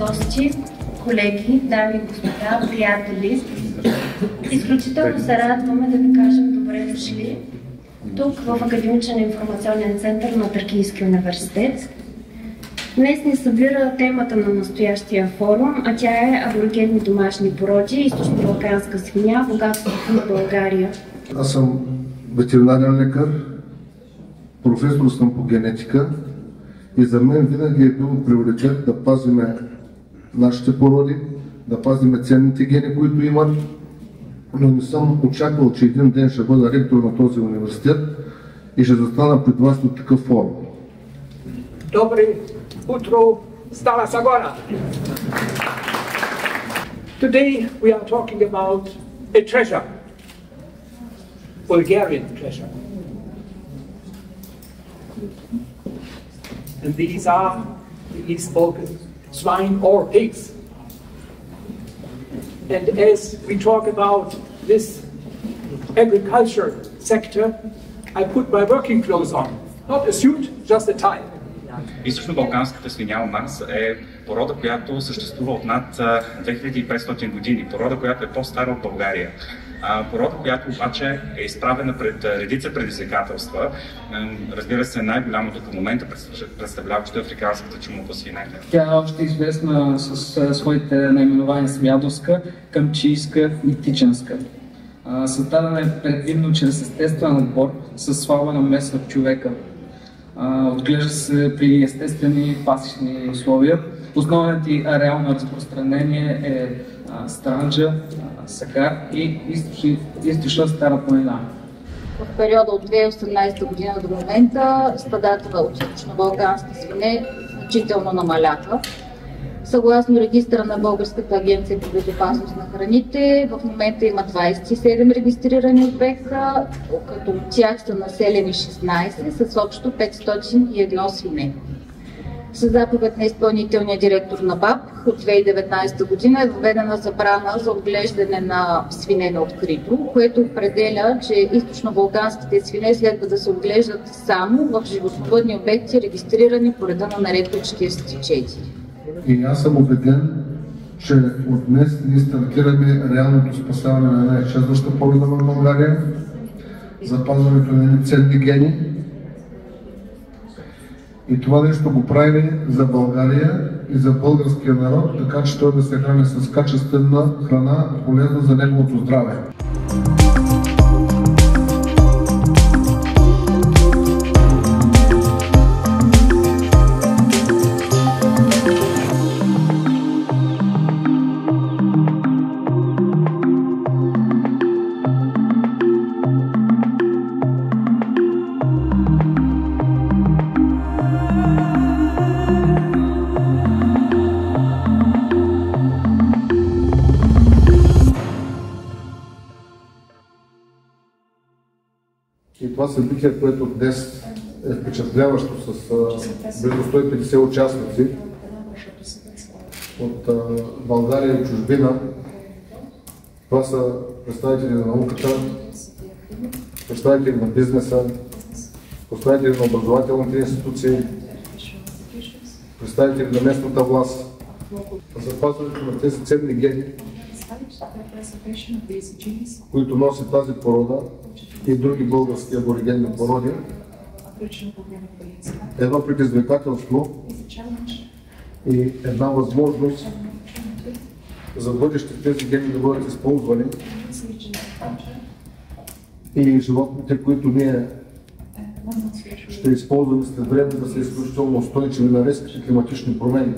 гости, колеги, дами и господа, приятели! Изключително се радваме да ви кажем добре дошли тук в Академичен информационен център на Тракийския университет. Днес ни събира темата на настоящия форум, а тя е аборигенни домашни породи, източно-балканска свиня, богатството на България. Аз съм ветеринарен лекар, професор съм по генетика и за мен винаги е бил приоритет да пазим нашите породи, да пазим ценните гени, които имат, но не съм очаквал, че един ден ще бъда ректор на този университет и ще застана пред вас от такъв форум. Добре утро, Стара Загора! Today we are talking about a treasure, Bulgarian treasure. And these are the East Balkan swine or pigs. And as we talk about this agriculture sector, I put my working clothes on. Not a suit, just a tie. Източно-балканската свиня Марс е порода, която съществува от над 2500 години. Порода, която е по-стара от България. Порода, която обаче е изправена пред редица предизвикателства. Разбира се, най-голямото към момента представляваща африканската чума по свинете. Тя е още известна с своите наименования Смядовска, Камчийска и Тиченска. Създадена е предимно чрез естествен отбор с слаба намеса в човека. Отглежда се при естествени пасищни условия. Основният и ареал на разпространение е Странджа, Сакар и източна Стара планина. В периода от 2018 година до момента стадата от източно-балкански свине значително намаляха. Съгласно регистъра на Българската агенция по безопасност на храните, в момента има 27 регистрирани обекта, като от тях са населени 16 с общо 501 свине. Със заповед на изпълнителния директор на БАБ от 2019 година е въведена забрана за отглеждане на свине на открито, което определя, че източно-балканските свине следва да се отглеждат само в животновъдни обекти, регистрирани по реда на Наредба 44. И аз съм убеден, че от днес ние стартираме реалното спасяване на една изчезваща порода в България, запазването на ценни гени. И това нещо го правим за България и за българския народ, така че той да се храни с качествена храна, полезна за неговото здраве. И това събитие, което днес е впечатляващо с близо 150 участници от България и чужбина. Това са представители на науката, представители на бизнеса, представители на образователните институции, представители на местната власт. Запазването на тези ценни гени, които носят тази порода и други български аборигенни породи, е едно предизвикателство и една възможност за бъдеще тези гени да бъдат използвани и животните, които ние ще използваме след време, да са изключително устойчиви на резките климатични промени.